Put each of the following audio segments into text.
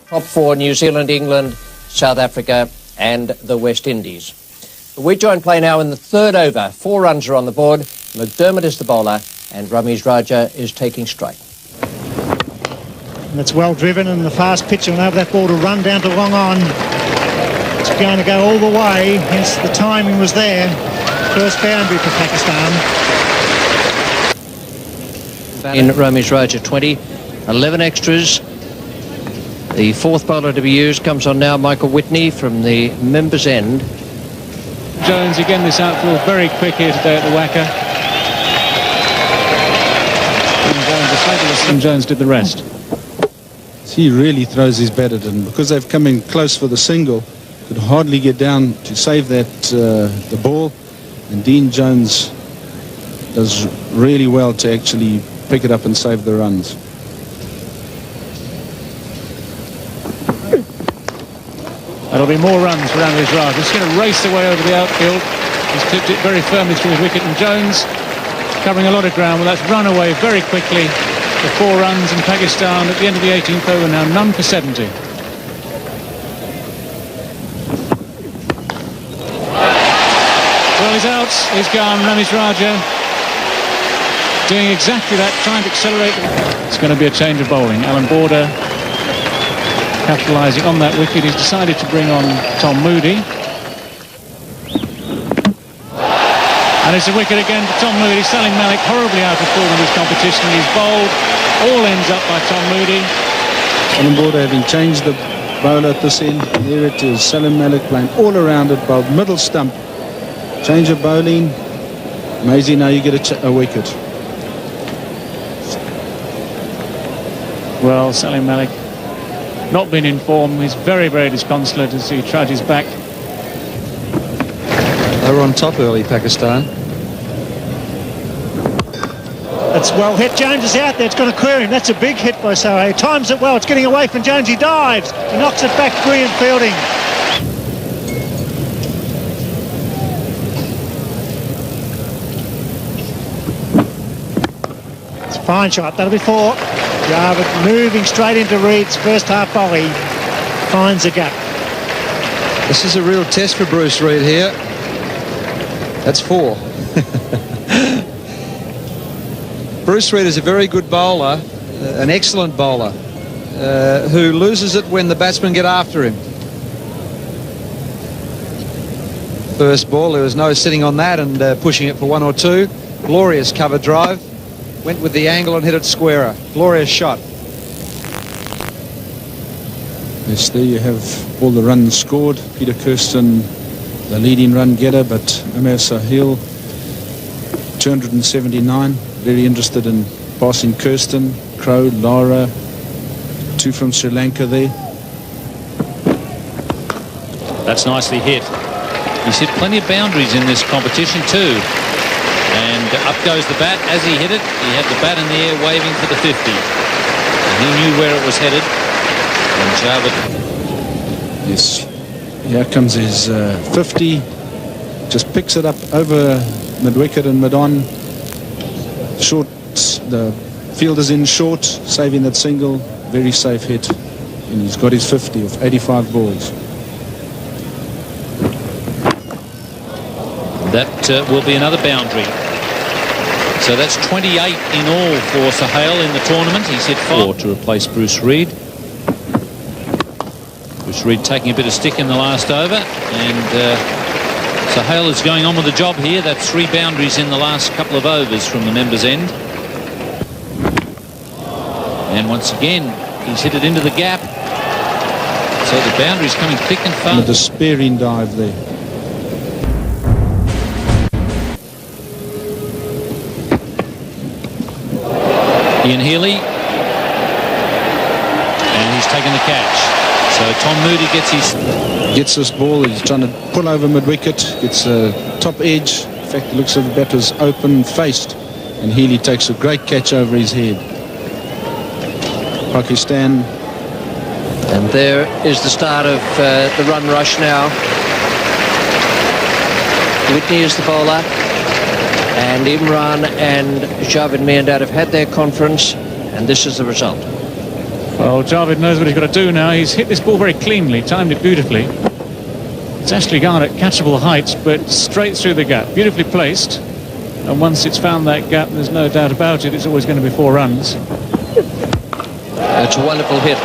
Top four: New Zealand, England, South Africa and the West Indies. We join play now in the third over. 4 runs are on the board. McDermott is the bowler and Ramesh Raja is taking strike. And it's well driven, and the fast pitch will have that ball to run down to long on. It's going to go all the way, hence the timing was there. First boundary for Pakistan. In Ramesh Raja 20, 11 extras. The fourth bowler to be used comes on now, Michael Whitney from the members' end. Jones again, this outfield very quick here today at the Wacker. And Jones did the rest. He really throws his bat at it, and because they've come in close for the single, could hardly get down to save that the ball, and Dean Jones does really well to actually pick it up and save the runs. There'll be more runs for Ramesh Raja. He's going to race away over the outfield. He's tipped it very firmly through his wicket, and Jones covering a lot of ground. Well, that's run away very quickly for 4 runs, and Pakistan at the end of the 18th over now none for 70. Well, he's out. He's gone. Ramesh Raja doing exactly that, trying to accelerate. It's going to be a change of bowling. Alan Border capitalising on that wicket. He's decided to bring on Tom Moody. And it's a wicket again for Tom Moody. Salim Malik horribly out of form in this competition. He's bowled. All ends up by Tom Moody. Alan Border having changed the bowler at this end. There it is. Salim Malik playing all around it, bowled middle stump. Change of bowling. Maisie, now you get a wicket. Well, Salim Malik not been in form. He's very, very disconsolate as he trudges back. They were on top early, Pakistan. It's well hit. Jones is out there. It's going to clear him. That's a big hit by Sohail. Times it well. It's getting away from Jones. He dives. He knocks it back. Brilliant fielding. It's a fine shot. That'll be 4. Jarvid moving straight into Reed's first half volley. Finds a gap. This is a real test for Bruce Reid here. That's 4. Bruce Reid is a very good bowler, an excellent bowler, who loses it when the batsmen get after him. First ball, there was no sitting on that and pushing it for 1 or 2. Glorious cover drive. Went with the angle and hit it squarer. Glorious shot. Yes, there you have all the runs scored. Peter Kirsten, the leading run getter, but Amir Sohail, 279. Very interested in passing Kirsten, Crow, Lara, 2 from Sri Lanka there. That's nicely hit. He's hit plenty of boundaries in this competition too. And up goes the bat. As he hit it, he had the bat in the air waving for the 50. And he knew where it was headed. And Jarvid. Yes, here comes his 50. Just picks it up over mid-wicket and mid-on. Short, the fielder's in short, saving that single. Very safe hit. And he's got his 50 of 85 balls. That will be another boundary. So that's 28 in all for Sohail in the tournament. He's hit 4 to replace Bruce Reid. Bruce Reid taking a bit of stick in the last over, and Sohail is going on with the job here. That's 3 boundaries in the last couple of overs from the members' end. And once again, he's hit it into the gap. So the boundary's coming thick and fast. And a despairing dive there. Ian Healy, and he's taken the catch. So Tom Moody gets this ball. He's trying to pull over mid-wicket, gets a top edge. In fact, it looks like the batter's open faced, and Healy takes a great catch over his head. Pakistan. And there is the start of the run rush now. Whitney is the bowler. And Imran and Javed Miandad have had their conference, and this is the result. Well, Javid knows what he's got to do now. He's hit this ball very cleanly, timed it beautifully. It's actually gone at catchable heights, but straight through the gap. Beautifully placed. And once it's found that gap, there's no doubt about it, it's always going to be 4 runs. That's a wonderful hit.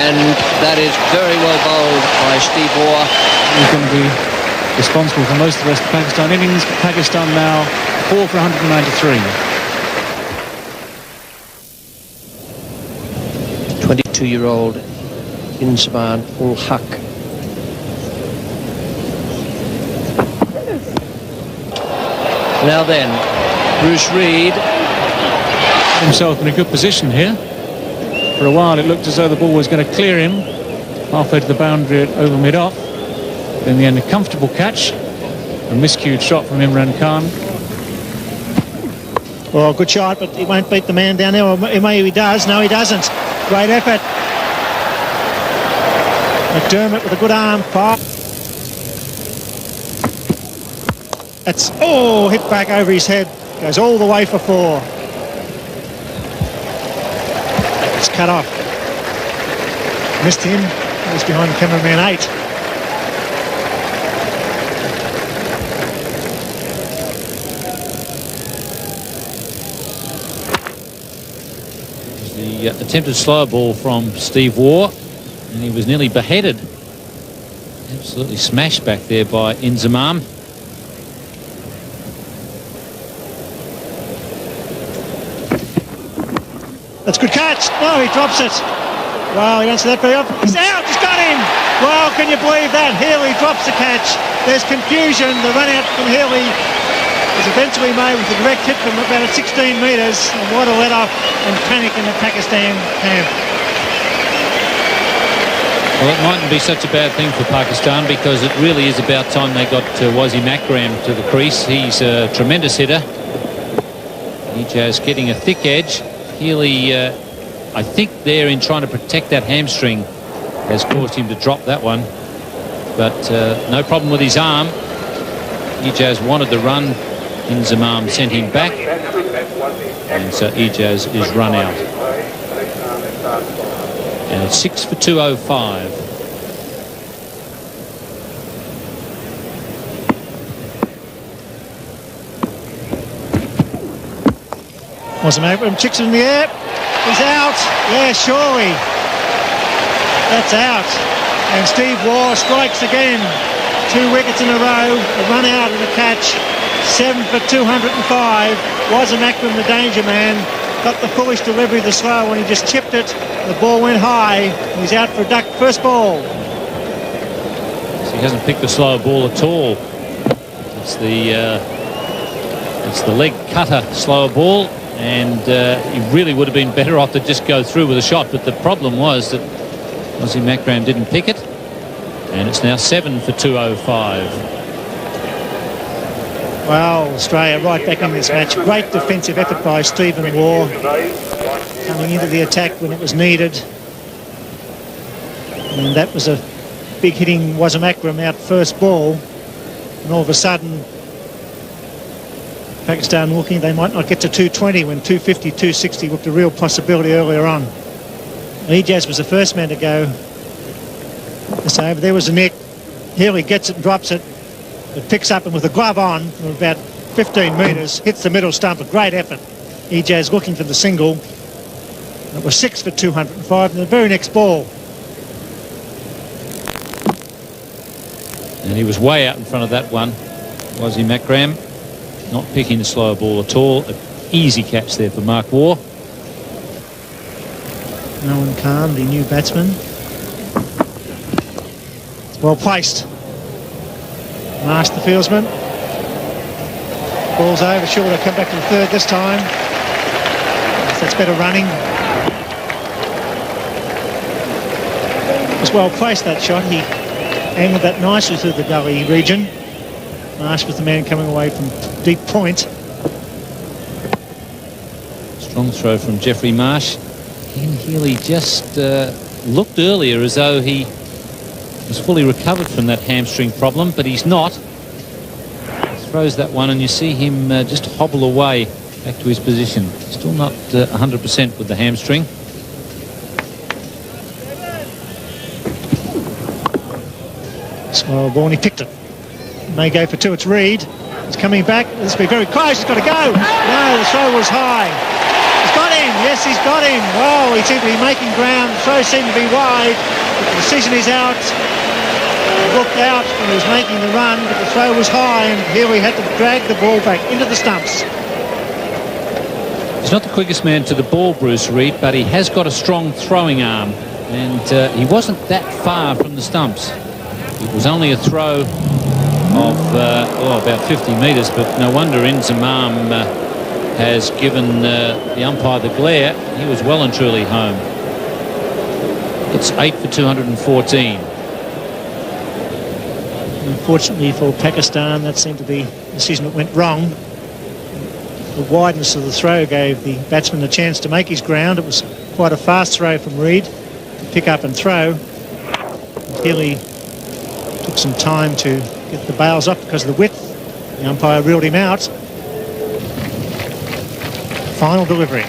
And that is very well bowled by Steve Waugh. He's going to be responsible for most of the rest of Pakistan innings. Pakistan now 4 for 193. 22-year-old Inzamam ul Haq. Now then, Bruce Reid. Himself in a good position here. For a while it looked as though the ball was going to clear him halfway to the boundary over mid-off. In the end, a comfortable catch. A miscued shot from Imran Khan. Well, good shot, but he won't beat the man down there. Or maybe he does. No, he doesn't. Great effort. McDermott with a good arm. That's, oh, hit back over his head. Goes all the way for 4. It's cut off. Missed him. He was behind cameraman 8. The attempted slow ball from Steve Waugh, and he was nearly beheaded. Absolutely smashed back there by Inzamam. That's a good catch. No, he drops it. Wow, he don't see that very often. He's out. He's got him. Wow, can you believe that? Healy drops the catch. There's confusion. The run out from Healy was eventually made with a direct hit from about 16 metres. And what a let off and panic in the Pakistan camp. Well, it mightn't be such a bad thing for Pakistan, because it really is about time they got Wasim Akram to the crease. He's a tremendous hitter. Ijaz getting a thick edge. Healy, I think there in trying to protect that hamstring has caused him to drop that one. But no problem with his arm. Ijaz wanted the run. Inzamam sent him back. And so Ijaz is run out. And it's 6 for 205. Wasim Akram chicks it in the air. He's out. Yeah, surely. That's out. And Steve Waugh strikes again. 2 wickets in a row. A run out and a catch. 7 for 205. Wasim Akram, the danger man, got the foolish delivery of the slow when he just chipped it. The ball went high. He's out for a duck. First ball. So he hasn't picked the slower ball at all. It's the leg cutter slower ball, and he really would have been better off to just go through with a shot. But the problem was that Wasim Akram didn't pick it, and it's now 7 for 205. Well, Australia right back in this match. Great defensive effort by Stephen Waugh, coming into the attack when it was needed. And that was a big hitting Wasim Akram out first ball. And all of a sudden, Pakistan looking, they might not get to 220 when 250, 260 looked a real possibility earlier on. Ijaz was the first man to go. So there was a net. Healy gets it and drops it. It picks up and with a glove on from about 15 metres, hits the middle stump. A great effort. Ijaz looking for the single. It was 6 for 205 and the very next ball. And he was way out in front of that one. Wasim Akram not picking the slower ball at all. An easy catch there for Mark Waugh. Imran Khan, the new batsman. It's well placed. Marsh, the fieldsman. Ball's over. Sure, they'll come back to the third this time. That's better running. It was well placed, that shot. He angled that nicely through the gully region. Marsh was the man coming away from deep point. Strong throw from Jeffrey Marsh. Ken Healy just looked earlier as though he was fully recovered from that hamstring problem, but he's not. throws that one, and you see him just hobble away back to his position. Still not 100% with the hamstring. Small ball, and he picked it. May go for two. It's Reid. He's coming back. This will be very close. He's got to go. No, the throw was high. He's got him. Yes, he's got him. Well, he seemed to be making ground. The throw seemed to be wide. But the decision is out. He looked out when he was making the run, but the throw was high, and here we had to drag the ball back into the stumps. He's not the quickest man to the ball, Bruce Reid, but he has got a strong throwing arm, and he wasn't that far from the stumps. It was only a throw of about 50 metres, but no wonder Inzamam has given the umpire the glare. He was well and truly home. It's 8 for 214. Unfortunately for Pakistan, that seemed to be a decision that went wrong. The wideness of the throw gave the batsman a chance to make his ground. It was quite a fast throw from Reid to pick up and throw. Healy took some time to get the bails up because of the width. The umpire reeled him out. Final delivery.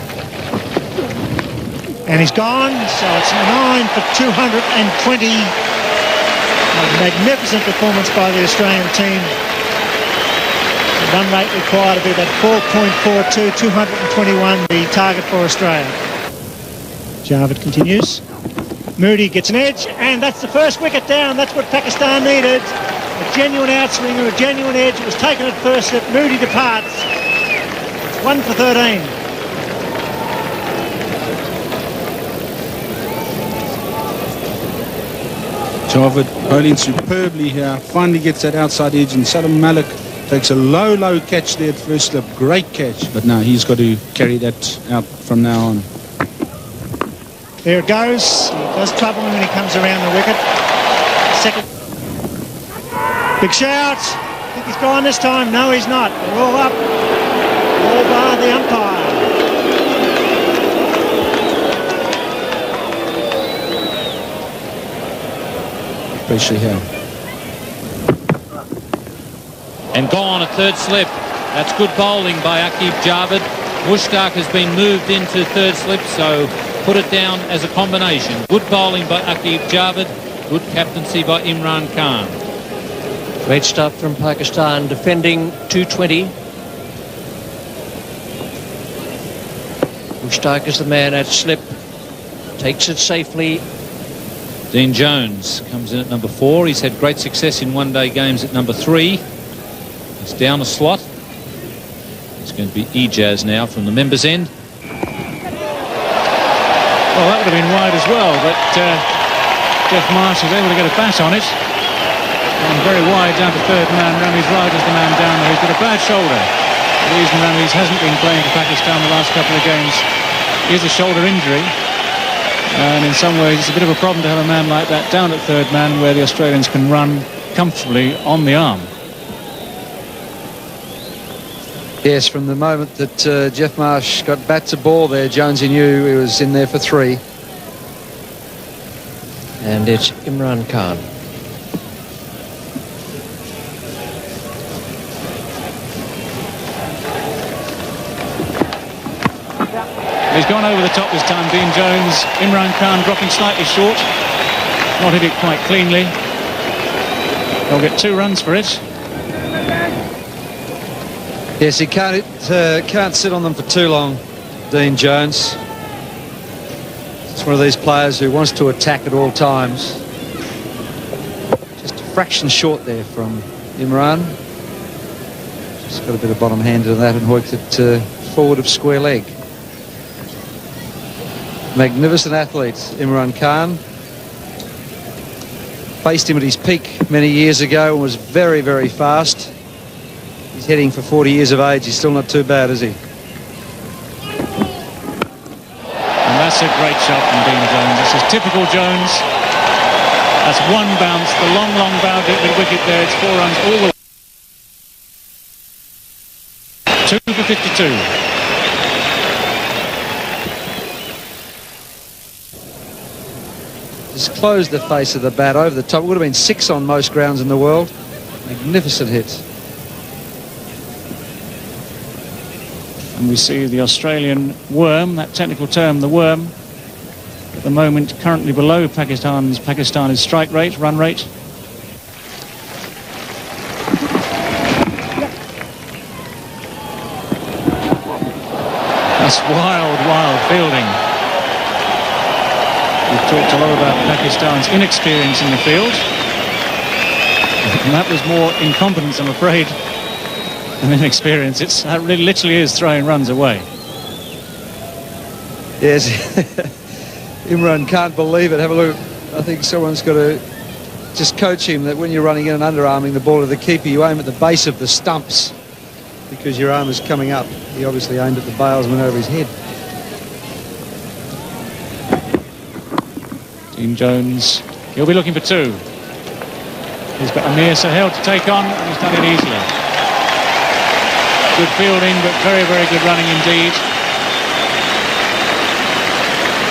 And he's gone, so it's 9 for 220. A magnificent performance by the Australian team. The run rate required to be about 4.42, 221, the target for Australia. Javed continues. Moody gets an edge, and that's the first wicket down. That's what Pakistan needed. A genuine outswing or a genuine edge. It was taken at first slip. Moody departs. It's 1 for 13. Javed bowling superbly here. Finally gets that outside edge, and Salam Malik takes a low catch there at first slip. Great catch, but now he's got to carry that out from now on. There it goes. He does trouble him when he comes around the wicket. Second. Big shout. I think he's gone this time. No, he's not. They're all up. All bar the umpire. Pressure here. And gone at third slip. That's good bowling by Aqib Javed. Mushtaq has been moved into third slip, so put it down as a combination. Good bowling by Aqib Javed. Good captaincy by Imran Khan. Great start from Pakistan, defending 220. Mushtaq is the man at slip. Takes it safely. Dean Jones comes in at number 4. He's had great success in one-day games at number 3. He's down a slot. It's going to be Ijaz now from the members' end. Well, that would have been wide as well, but Geoff Marsh is able to get a bat on it. And very wide down to third man. Ramiz Raj is the man down there. He's got a bad shoulder. The reason Ramiz hasn't been playing for Pakistan the last couple of games is a shoulder injury. And in some ways, it's a bit of a problem to have a man like that down at third man where the Australians can run comfortably on the arm. Yes, from the moment that Geoff Marsh got bat to ball there, Jonesy knew he was in there for 3. And it's Imran Khan. He's gone over the top this time, Dean Jones. Imran Khan dropping slightly short. Not hit it quite cleanly. They'll get 2 runs for it. Yes, he can't sit on them for too long, Dean Jones. It's one of these players who wants to attack at all times. Just a fraction short there from Imran. Just got a bit of bottom hand to that and hooked it forward of square leg. Magnificent athlete, Imran Khan. Faced him at his peak many years ago and was very, very fast. He's heading for 40 years of age. He's still not too bad, is he? And that's a great shot from Dean Jones. This is typical Jones. That's one bounce, the long bounce at the wicket there. It's 4 runs all the way. 2 for 52. Just closed the face of the bat over the top. It would have been 6 on most grounds in the world. Magnificent hit. And we see the Australian worm, that technical term, the worm, at the moment currently below Pakistan's strike rate, run rate. That's wild fielding. We've talked a lot about Pakistan's inexperience in the field. And that was more incompetence, I'm afraid, than inexperience. That really literally is throwing runs away. Yes. Imran can't believe it. Have a look. I think someone's got to just coach him that when you're running in and underarming the ball to the keeper, you aim at the base of the stumps because your arm is coming up. He obviously aimed at the bailsman over his head. Dean Jones, he'll be looking for 2. He's got Amir Sahel to take on, and he's done it easily. Good fielding, but very good running indeed.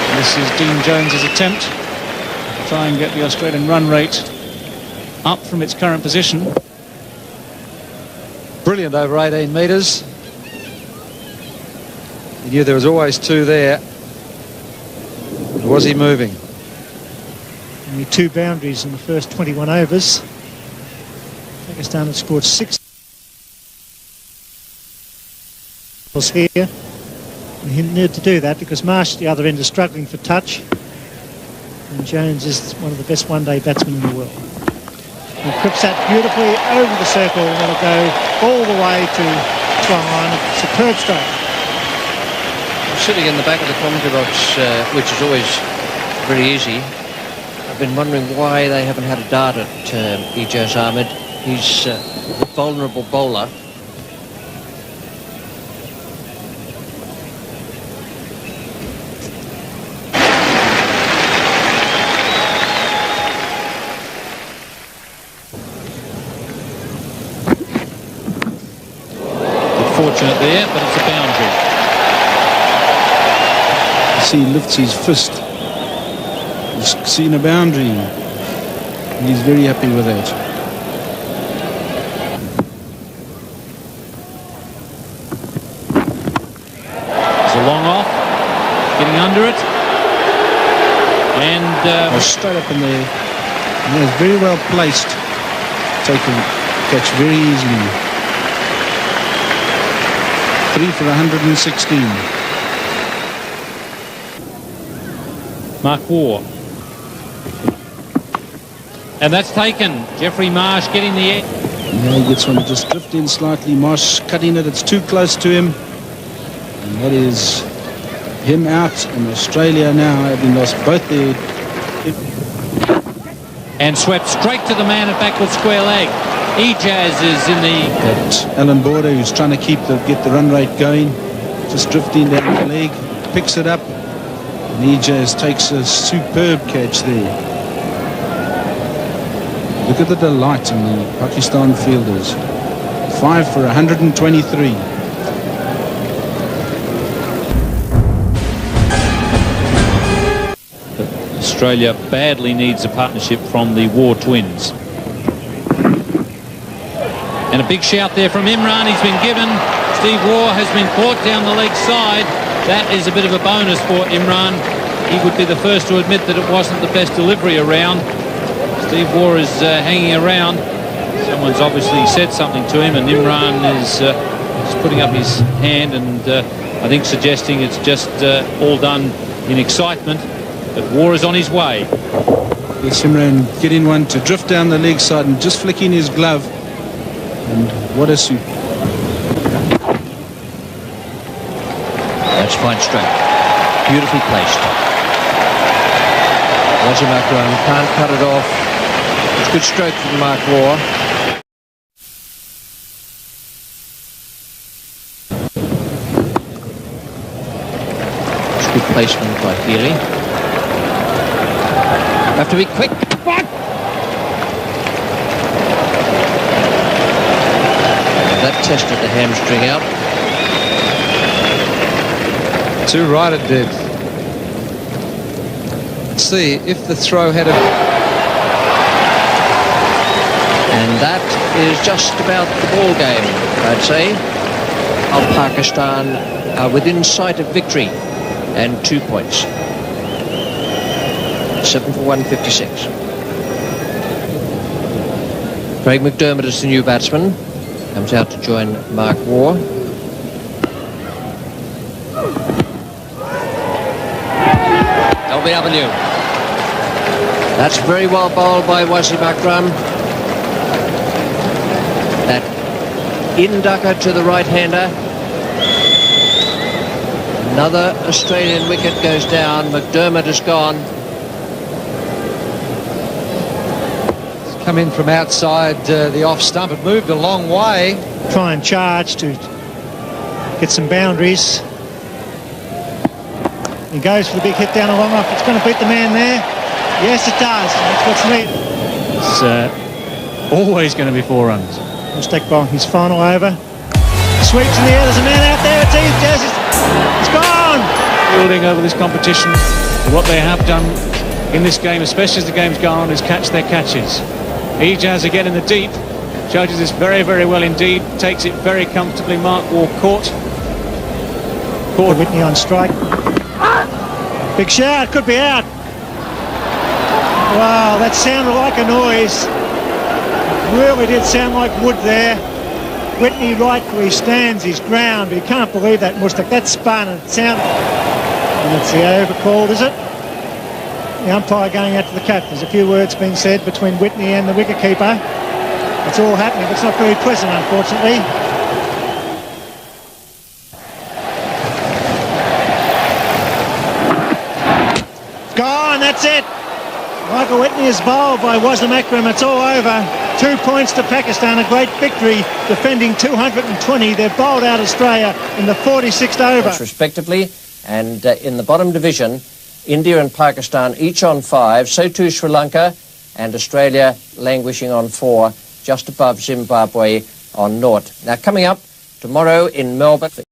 And this is Dean Jones's attempt to try and get the Australian run rate up from its current position. Brilliant over 18 metres. He knew there was always 2 there. Was he moving? Only 2 boundaries in the first 21 overs. Pakistan had scored 6 here. And he needed to do that because Marsh at the other end is struggling for touch. And Jones is one of the best one-day batsmen in the world. He clips that beautifully over the circle and it'll go all the way to Tuangan. Superb stroke. Sitting in the back of the commentary box, which is always very easy, I've been wondering why they haven't had a dart at Ijaz Ahmed. He's a vulnerable bowler. Fortunate there, but it's a boundary. You see, he lifts his fist. He's seen a boundary. He's very happy with that. It's a long off, getting under it, and straight up in there. And it's very well placed. Taken catch very easily. 3 for 116. Mark Waugh. And that's taken. Jeffrey Marsh getting the edge. Now he gets one to just drift in slightly. Marsh cutting it. It's too close to him. And that is him out. And Australia now having lost both their... And swept straight to the man at backward square leg. Ijaz is in the... That Alan Border, who's trying to get the run rate going. Just drifting down the leg. Picks it up. And Ijaz takes a superb catch there. Look at the delight in the Pakistan fielders. 5 for 123. Australia badly needs a partnership from the Waugh twins. And a big shout there from Imran. He's been given. Steve Waugh has been caught down the leg side. That is a bit of a bonus for Imran. He would be the first to admit that it wasn't the best delivery around. Steve Waugh is hanging around. Someone's obviously said something to him, and Imran is putting up his hand and I think suggesting it's just all done in excitement. But Waugh is on his way. Yes, Imran getting one to drift down the leg side and just flicking his glove. And what a sweep. That's fine stroke. Beautifully placed. Wazim Akram can't cut it off. It's a good stroke from Mark Waugh. It's good placement by Healy. Have to be quick. That tested the hamstring out. Too right it did. Let's see if the throw had a... And that is just about the ball game, I'd say, of Pakistan are within sight of victory and 2 points. 7 for 156. Craig McDermott is the new batsman. Comes out to join Mark Waugh. LBW. That's very well bowled by Wasim Akram. That in-ducker to the right-hander. Another Australian wicket goes down. McDermott is gone. It's come in from outside the off stump. It moved a long way. Try and charge to get some boundaries. He goes for the big hit down the long off. It's going to beat the man there. Yes, it does. That's what's needed. It's always going to be 4 runs. Mustakbal, his final over. Sweeps in the air. There's a man out there. It's gone. Building over this competition, what they have done in this game, especially as the game's gone on, is catch their catches. Ijaz again in the deep. Judges this very, very well indeed. Takes it very comfortably. Mark Waugh caught. Whitney on strike. Big shout, could be out. Wow, that sounded like a noise. Really did sound like wood there. Whitney right where he stands his ground, but you can't believe that, Mustak. That spun and it sounded... And it's the over called, is it? The umpire going out to the cap. There's a few words being said between Whitney and the wicketkeeper. It's all happening, but it's not very pleasant, unfortunately. Gone, that's it. Michael Whitney is bowled by Wasim Akram. It's all over. 2 points to Pakistan, a great victory, defending 220. They've bowled out Australia in the 46th over. Respectively, and in the bottom division, India and Pakistan each on 5, so too Sri Lanka, and Australia languishing on 4, just above Zimbabwe on 0. Now coming up tomorrow in Melbourne.